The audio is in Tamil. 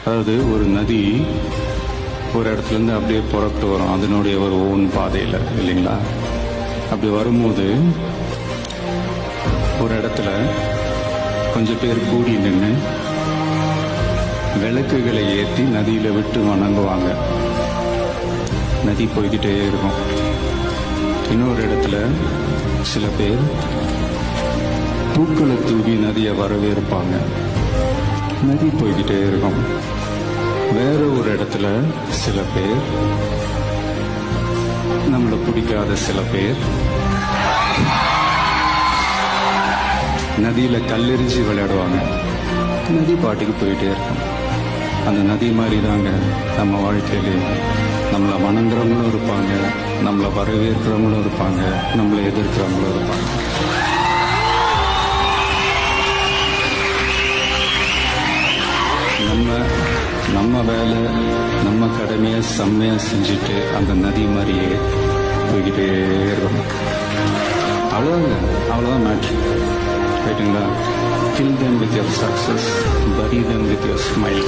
அதாவது ஒரு நதி ஒரு இடத்துலேருந்து அப்படியே புறப்பட்டு வரும் அதனுடைய ஒரு ஓன் பாதையில், இல்லைங்களா? அப்படி வரும்போது ஒரு இடத்துல கொஞ்சம் பேர் கூடி நின்று விளக்குகளை ஏற்றி நதியில் விட்டு வணங்குவாங்க. நதி போய்கிட்டே இருக்கும். இன்னொரு இடத்துல சில பேர் பூக்களை தூவி நதியை வரவேற்பாங்க. நதி போய்கிட்டே இருக்கும். வேற ஒரு இடத்துல சில பேர், நம்மளை பிடிக்காத சில பேர், நதியில கல்லெறிஞ்சு விளையாடுவாங்க. நதி பாட்டுக்கு போயிட்டே இருக்கும். அந்த நதி மாதிரி தாங்க நம்ம வாழ்க்கையிலே நம்மளை வணங்குறவங்களும் இருப்பாங்க, நம்மளை வரவேற்கிறவங்களும் இருப்பாங்க, நம்மளை எதிர்க்கிறவங்களும் இருப்பாங்க. நம்ம வேலை, நம்ம கடமையை செம்மையா செஞ்சுட்டு அந்த நதி மாதிரியே போய்கிட்டே இருக்கணும். அவ்வளோதான் மேட்ரு. ரைட்டுங்களா? Fill them with your success, bury them with your smile.